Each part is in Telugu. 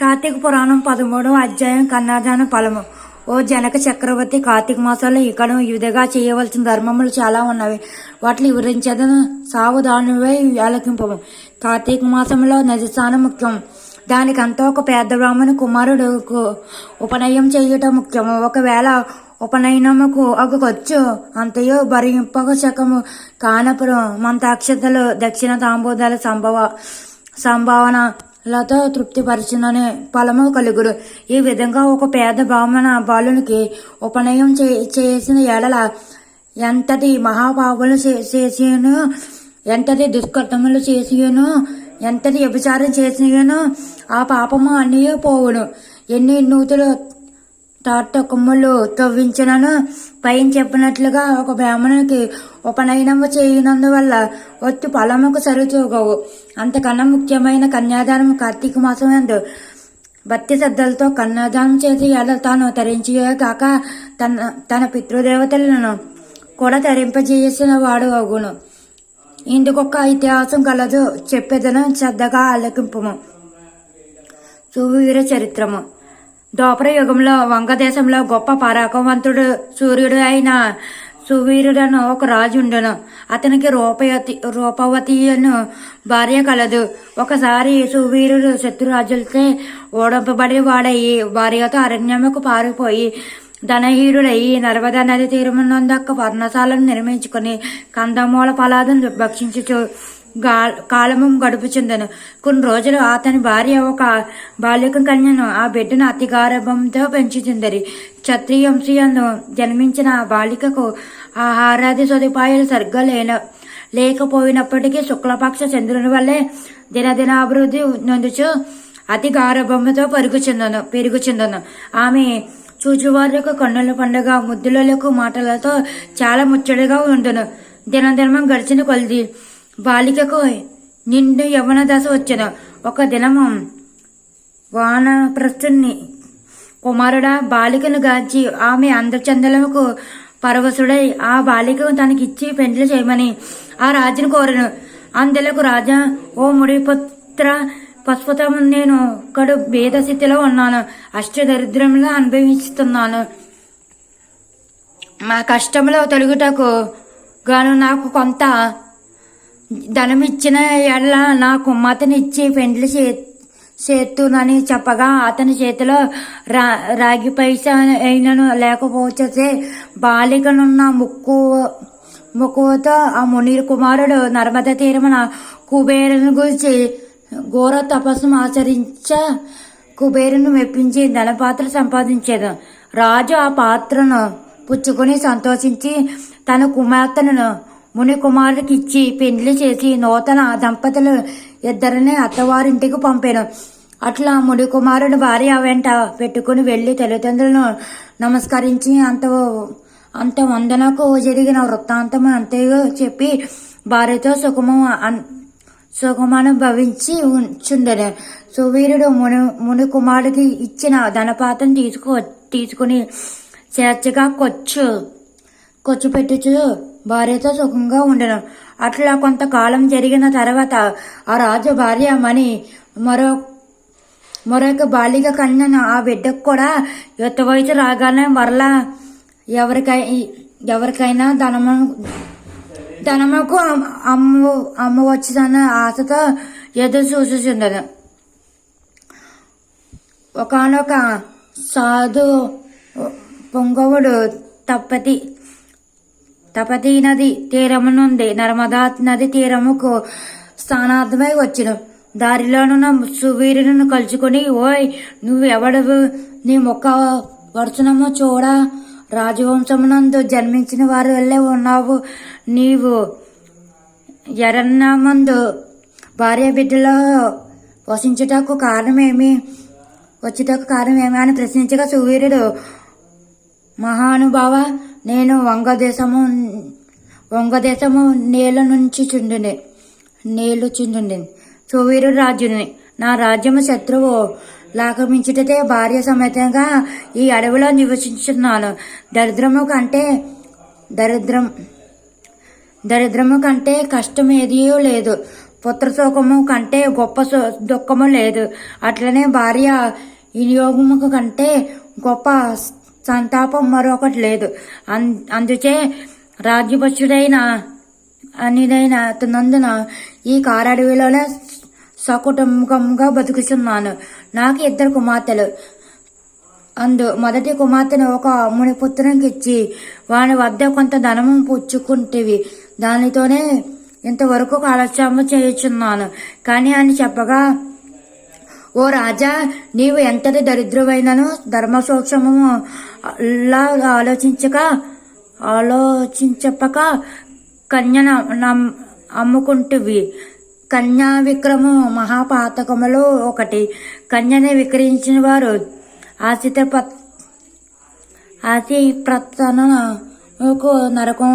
కార్తీక పురాణం 13వ అధ్యాయం కన్యాదాన ఫలము. ఓ జనక చక్రవర్తి, కార్తీక మాసంలో ఇక్కడ ఈ విధంగా చేయవలసిన ధర్మములు చాలా ఉన్నవి. వాటిని వివరించదను, సావధానువై ఆలకింపము. కార్తీక మాసంలో నది స్నానం ముఖ్యం. దానికంతా ఒక పేద బ్రాహ్మణ కుమారుడు ఉపనయనం చేయుట ముఖ్యము. ఒకవేళ ఉపనయనముకు ఒక ఖర్చు అంతయో భరింపక శకము కానపురం మంతాక్షతలు దక్షిణ తాంబూదాల సంభావనలతో తృప్తిపరచునని ఫలము కలుగుడు. ఈ విధంగా ఒక పేద బ్రాహ్మణ బాలునికి ఉపనయనం చేసిన ఎడల ఎంతటి మహాపాపములు చేసినో, ఎంతటి దుష్కర్తములు చేసినో, ఎంతటి వ్యభిచారం చేసినో ఆ పాపము అన్నీ పోవును. ఎన్ని నూతులు తాట కొమ్ములు తవ్వించినను పైన చెప్పినట్లుగా ఒక బ్రాహ్మణునికి ఉపనయనము చేయనందువల్ల ఒత్తి ఫలముకు సరితూగవు. అంతకన్నా ముఖ్యమైన కన్యాదానం కార్తీక మాసం యందు భక్తి శ్రద్ధలతో కన్యాదానం చేసి ఎలా తాను తరించే కాక తన పితృదేవతలను కూడా తరింపజేసిన వాడు అగును. ఇందుకొక ఇతిహాసం కలదు, చెప్పేదను, శ్రద్ధగా ఆలకింపుము. సువీర చరిత్రము. ద్వాపర యుగంలో వంగదేశంలో గొప్ప పరాక్రమవంతుడు సూర్యుడు అయిన సువీరుడను ఒక రాజు ఉండను. అతనికి రూపవతి అను భార్య కలదు. ఒకసారి సువీరుడు శత్రురాజులతో ఓడింపబడి వాడయి భార్యతో అరణ్యముకు పారిపోయి ధనహీనుడయి నర్మదా నది తీరమునందొక్క పర్ణశాలను నిర్మించుకుని కందమూల ఫలాలను భక్షించుచు కాలము గడుపుచుందను. కొన్ని రోజులు అతని భార్య ఒక బాలిక కన్యను, ఆ బిడ్డను అతి గారభంతో పెంచుచుందరి. క్షత్రియంశీయంలో జన్మించిన ఆ బాలికకు ఆహారాది సదుపాయాలు సరిగ్గా లేకపోయినప్పటికీ శుక్లపక్ష చంద్రుని వల్లే దినదినాభివృద్ధి నొందుచు అతి గారభంతో పెరుగుచుందను. ఆమె చూచువారికి కన్నుల పండుగ ముద్దులకు మాటలతో చాలా ముచ్చటగా ఉండును. దినదినం గడిచిన కొలిది బాలికకు నిండు యవ్వన దశ వచ్చును. ఒక దినము వానప్రస్థుని కుమారుడ బాలికను గాంచి ఆమె అందచందలకు పరవశుడై ఆ బాలికను తనకిచ్చి పెండ్లి చేయమని ఆ రాజును కోరను. అందులకు రాజా, ఓ ముడిపుత్ర, ప్రస్తుతం నేను కడు భేద స్థితిలో ఉన్నాను, అష్టదరిద్రంలో అనుభవిస్తున్నాను. మా కష్టంలో తొలగుటకు గాను నాకు కొంత ధనమిచ్చిన ఎడల నా కుమార్తెనిచ్చి పెండ్లి చేతునని చెప్పగా అతని చేతిలో రాగి పైసా అయినను లేకపోతే బాలికనున్న ముక్కువతో ఆ ముని కుమారుడు నర్మద తీరమున కుబేరుని గురించి ఘోర తపస్సు ఆచరించ కుబేరును మెప్పించి ధనపాత్ర సంపాదించేది. రాజు ఆ పాత్రను పుచ్చుకొని సంతోషించి తన కుమార్తెను ముని కుమారుడికి ఇచ్చి పెండ్లి చేసి నూతన దంపతులు ఇద్దరిని అత్తవారింటికి పంపాను. అట్లా ముని కుమారుడు భార్య వెంట పెట్టుకుని వెళ్లి తల్లిదండ్రులను నమస్కరించి అంత వందనకు జరిగిన వృత్తాంతము అంతేగా చెప్పి భార్యతో సుఖమనుభవించి ఉంచుండెను. సువీరుడు ముని కుమారుడికి ఇచ్చిన ధనపాత్రను తీసుకుని స్వేచ్ఛగా ఖర్చు పెట్టుచు భార్యతో సుఖంగా ఉండను. అట్లా కొంతకాలం జరిగిన తర్వాత ఆ రాజు భార్య మణి మరొక బాలిక కన్యను, ఆ బిడ్డకు కూడా యుక్త వయసు రాగానే మరలా ఎవరికైనా ధనముకు అమ్మవచ్చుదన్న ఆశతో ఎదురు చూచుచుండను. ఒకనొక సాధు పొంగవుడు తపతీ నది తీరము నుండి నర్మదా నది తీరముకు స్థానార్థమై వచ్చును. దారిలోనున్న సువీరుని కలుసుకుని, ఓయ్ నువ్వెవడవు, నీ ముఖ వర్షణము చూడ రాజవంశమునందు జన్మించిన వారి వల్లే ఉన్నావు. నీవు ఎరన్నమందు భార్య బిడ్డలో వచ్చుటకు కారణమేమి అని ప్రశ్నించగా సువీరుడు, మహానుభావ, నేను వంగదేశము నేలుచుండుండె సువీరుడు రాజుని. నా రాజ్యము శత్రువు లాగమించుటతే భార్య సమేతంగా ఈ అడవిలో నివసించున్నాను. దరిద్రము కంటే కష్టం ఏదీ లేదు. పుత్రశోకము కంటే గొప్ప దుఃఖము లేదు. అట్లనే భార్య వినియోగము కంటే గొప్ప సంతాపం మరొకటి లేదు. అందుచే రాజ్యపక్షుడైన అనిదైన నందున ఈ కారడవిలోనే సకుటుంబంగా బతుకుతున్నాను. నాకు 2 కుమార్తెలు. మొదటి కుమార్తెను ఒక మునిపుత్రునికి ఇచ్చి వాని వద్ద కొంత ధనము పుచ్చుకుంటేవి, దానితోనే ఇంతవరకు కాలక్షేమం చేయుచున్నాను. కానీ అని చెప్పగా, ఓ రాజా, నీవు ఎంతటి దరిద్రువైనను ధర్మసూక్ష్మము ఆలోచించపక కన్యను అమ్ముకుంటువి. కన్యా విక్రము మహాపాతకములో ఒకటి. కన్యని విక్రయించిన వారు ఆశి ప్రతనకు నరకం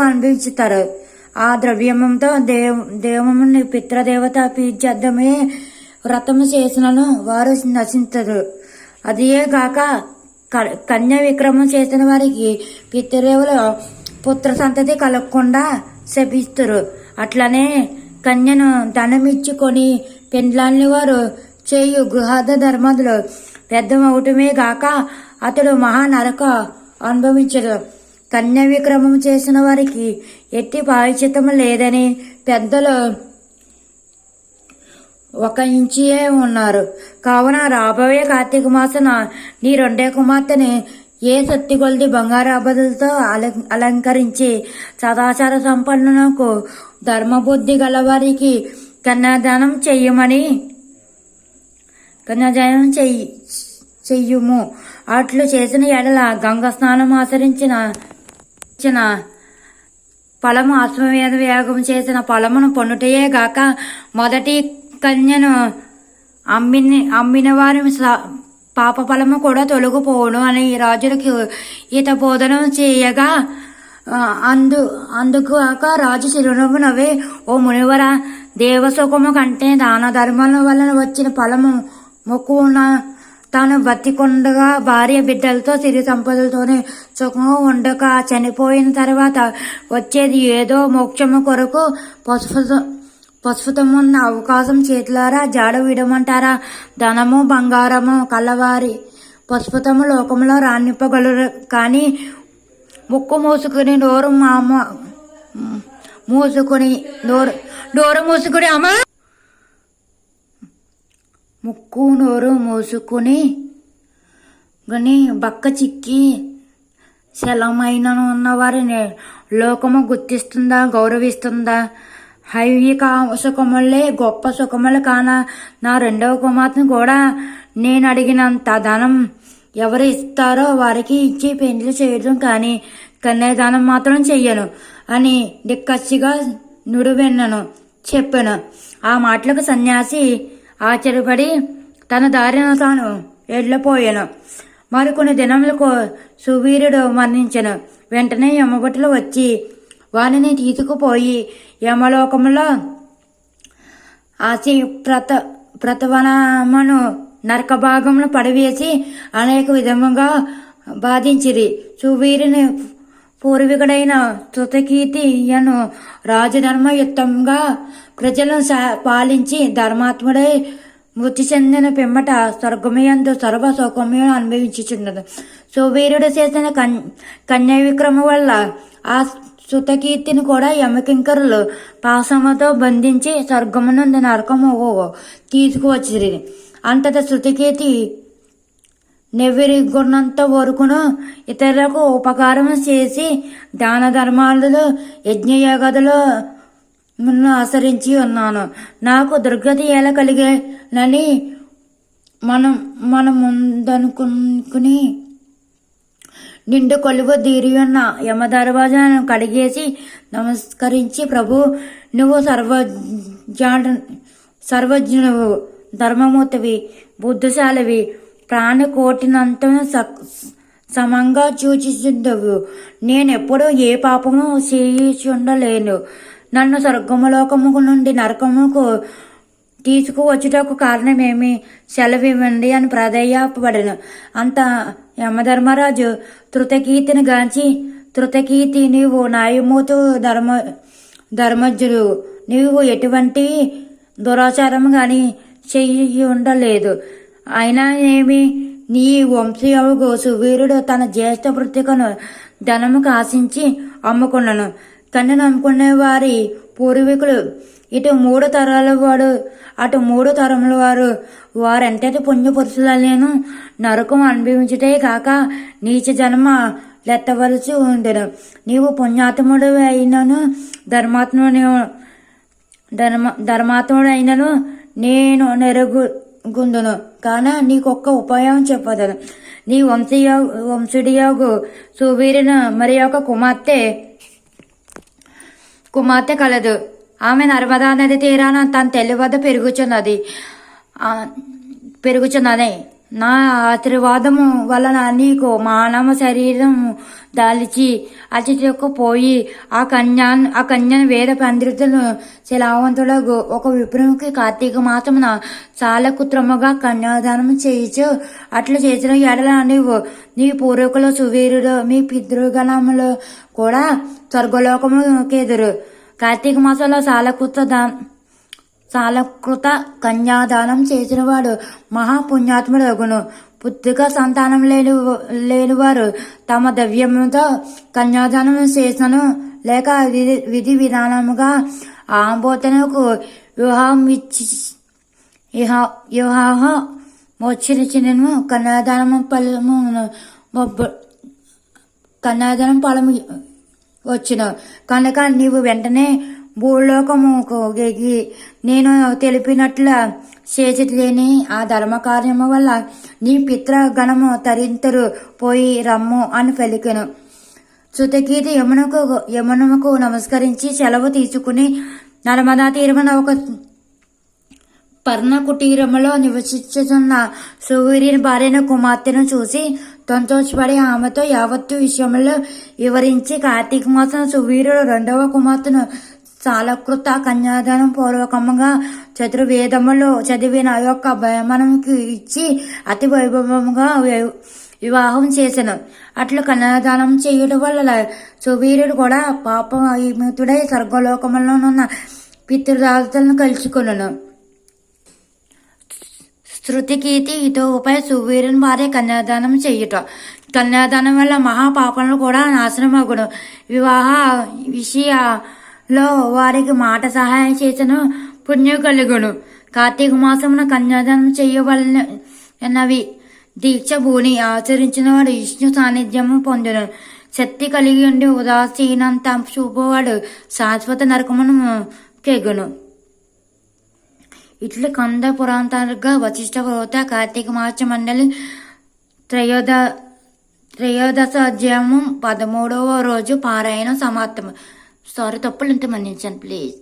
అనుభవించుతారు. ఆ ద్రవ్యమంతో దేవముని పితృదేవత పీజద్దమే వ్రతము చేసినను వారు నశించరు. అదియే గాక కన్య విక్రమం చేసిన వారికి పితృదేవులు పుత్ర సంతతి కలగకుండా శపిస్తురు. అట్లనే కన్యను ధనమిచ్చుకొని పెండ్లాన్ని వారు చేయు గృహాద ధర్మదులు వ్యర్థమవటమే గాక అతడు మహానరక అనుభవించడు. కన్య విక్రమం చేసిన వారికి ఎట్టి ప్రాయశ్చిత్తము లేదని పెద్దలు ఒక ఇంచియే ఉన్నారు. కావున రాబోయే కార్తీక మాసన నీ 2వ కుమార్తెని ఏ సత్తి కొలది బంగారు ఆభరణాలతో అలంకరించి సదాచార సంపన్నులకు ధర్మబుద్ధి గలవారికి కన్యాదానం చెయ్యుము. అట్లు చేసిన ఎడల గంగ స్నానం ఆచరించిన ఫలము అశ్వమేధ యాగం చేసిన ఫలమును పొందుటయే గాక మొదటి కన్యను అమ్మిన వారి పాప ఫలము కూడా తొలగిపోవును అని రాజులకు ఈత బోధన చేయగా, అందుకు రాజు చిరునవ్వు నవ్వే, ఓ మునివర, దేవసుఖము కంటే దాన ధర్మాల వలన వచ్చిన ఫలము మొక్కున తాను బతికొండగా భార్య బిడ్డలతో సిరి సంపదలతోనే సుఖంగా ఉండక చనిపోయిన తర్వాత వచ్చేది ఏదో మోక్షము కొరకు పశుపతమున్న అవకాశం చేతులారా జాడ విడమంటారా? ధనము బంగారము కలవారి పశుపతము లోకంలో రాణింపగలరు. కానీ ముక్కు మూసుకుని నోరు మూసుకుని అమ్మ ముక్కు నోరు మూసుకుని గని బక్క చిక్కి శలమైన ఉన్నవారిని లోకము గుర్తిస్తుందా, గౌరవిస్తుందా? హైవిక సుఖములే గొప్ప సుఖములు కాన నా 2వ కుమార్తెను కూడా నేను అడిగినంత ధనం ఎవరు ఇస్తారో వారికి ఇచ్చి పెండ్లు చేయడం కానీ కన్యాదానం మాత్రం చెయ్యను అని దిక్కచ్చిగా నుడివెన్నను చెప్పాను. ఆ మాటలకు సన్యాసి ఆశ్చర్యపడి తన దారిన తాను వెళ్ళిపోయాను. మరికొన్ని దినములకు సువీరుడు మరణించెను. వెంటనే యమభటులు వచ్చి వానిని తీసుకుపోయి యమలోకములో ఆశి ప్రతవనమును నరక భాగమును పడివేసి అనేక విధముగా బాధించిరి. సువీరుని పూర్వీకుడైన స్తుతకీర్తియను రాజధర్మయుక్తంగా ప్రజలను పాలించి ధర్మాత్ముడై మృతి చెందిన పిమ్మట స్వర్గమయందు సర్వ సౌకర్యం అనుభవించుచున్నది. సువీరుడు చేసిన కన్యా విక్రమ వల్ల ఆ స్తుతకీర్తిని కూడా యమకింకరులు పాశముతో బంధించి స్వర్గమునందు నరకము తీసుకువచ్చిరి. అంతట స్తుతకీర్తి నెవ్విరిగొన్నంత వరకును ఇతరులకు ఉపకారం చేసి దాన ధర్మాలు యజ్ఞయాగదులు ఆచరించి ఉన్నాను. నాకు దుర్గతి ఎలా కలిగేనని మనం ముందనుకుని నిండు కొలువు తీరియున్న యమధర్మరాజును కడిగేసి నమస్కరించి, ప్రభు, నువ్వు సర్వజ్ఞువు, ధర్మమూర్తివి, బుద్ధిశాలివి, ప్రాణకోటినంత సమంగా చూచిచుండవు. నేనెప్పుడు ఏ పాపము చేయుచుండలేను. నన్ను స్వర్గములోకము నుండి నరకముకు తీసుకువచ్చుటకు కారణమేమి? సెలవివ్వండి అని ప్రాధేయపడను. అంత యమధర్మరాజు త్రుతకీర్తిని గాంచి, త్రుతకీర్తి, నీవు న్యాయమూర్తి, ధర్మజ్ఞుడు, నీవు ఎటువంటి దురాచారం గాని చెయ్యి ఉండలేదు. అయినా ఏమి, నీ వంశీయుగు సువీరుడు తన జ్యేష్ఠ వృత్తికను ధనముకు ఆశించి అమ్ముకున్నాను. కన్యను అమ్ముకునే వారి పూర్వీకులు ఇటు 3 తరాల వాడు అటు 3 తరముల వారు వారెంతటి పుణ్యపురుషులను నరకం అనుభవించుటే కాక నీచ జన్మ లెత్తవలసి ఉండెను. నీవు పుణ్యాత్ముడు అయినను ధర్మాత్ముడు అయినను నేను నెరుగుందును. కాన నీకొక్క ఉపాయం చెప్పదను. నీ వంశుడియోగు సువీరుని మరి ఒక కుమార్తె కలదు. ఆమె నర్మదా నది తీరాన తన తల్లి వద్ద పెరుగుచున్నది. నా ఆశీర్వాదము వలన నీకు మానవ శరీరం దాల్చి అచిపోయి ఆ కన్యను వేద పండితులను శిలావంతులకు ఒక విప్రునికి కార్తీక మాసమున చాలా కుత్రముగా కన్యాదానం చేయించు. అట్లు చేసిన ఎడల నీవు నీ పూర్వీకుల సువీరుడు మీ పితృగణములు కూడా స్వర్గలోకముకెదురు. కార్తీక మాసంలో సాలకృత కన్యాదానం చేసిన వాడు మహాపుణ్యాత్ముడు అగును. పుత్రిక సంతానం లేని వారు తమ ద్రవ్యముతో కన్యాదానం చేసను లేక విధి విధానముగా ఆంబోతనకు వివాహం వచ్చిన కన్యాదానం ఫలము వచ్చును. కనుక నీవు వెంటనే భూలోకముకు గెగి నేను తెలిపినట్ల చేసిలేని ఆ ధర్మకార్యము వల్ల నీ పితృగణము తరింతరు పోయి రమ్ము అని పలికెను. శృతకీర్తి యమునకు నమస్కరించి సెలవు తీసుకుని నర్మదా తీరమున ఒక పర్ణ కుటీరములో నివసించుతున్న సువీరుని భార్యను కుమార్తెను చూసి సంతోషపడి ఆమెతో యావత్తు విషయములో వివరించి కార్తీక మాసం సువీరుడు 2వ కుమార్తెను సాలకృత కన్యాదానం పూర్వకముగా చతుర్వేదములో చదివిన యొక్క భయమనముకి ఇచ్చి అతి వైభవముగా వివాహం చేసెను. అట్లు కన్యాదానం చేయుట వల్ల సువీరుడు కూడా పాపవిముక్తుడై స్వర్గలోకములోనున్న పితృదేవతలను కలుసుకొనెను. శృతికీర్తి ఇతోపై సువీరుని భార్య కన్యాదానం చేయుట. కన్యాదానం వల్ల మహాపాపములు కూడా నాశనమగును. వివాహ విషయాలో వారికి మాట సహాయం చేసిన పుణ్యం కలుగును. కార్తీక మాసమున కన్యాదానం చేయవలనవి దీక్ష భూని ఆచరించిన వాడు విష్ణు సాన్నిధ్యము పొందును. శక్తి కలిగి ఉండి ఉదాసీనంత చూపవాడు శాశ్వత నరకమును కెగును. ఇట్లు కంద పురాంతర్గా వశిష్ఠ పర్వత కార్తీక మాస మండలి త్రయోదశ అధ్యాయము 13వ రోజు పారాయణ సమాప్తము. సారీ, తప్పులు ఉంటే మన్నించండి ప్లీజ్.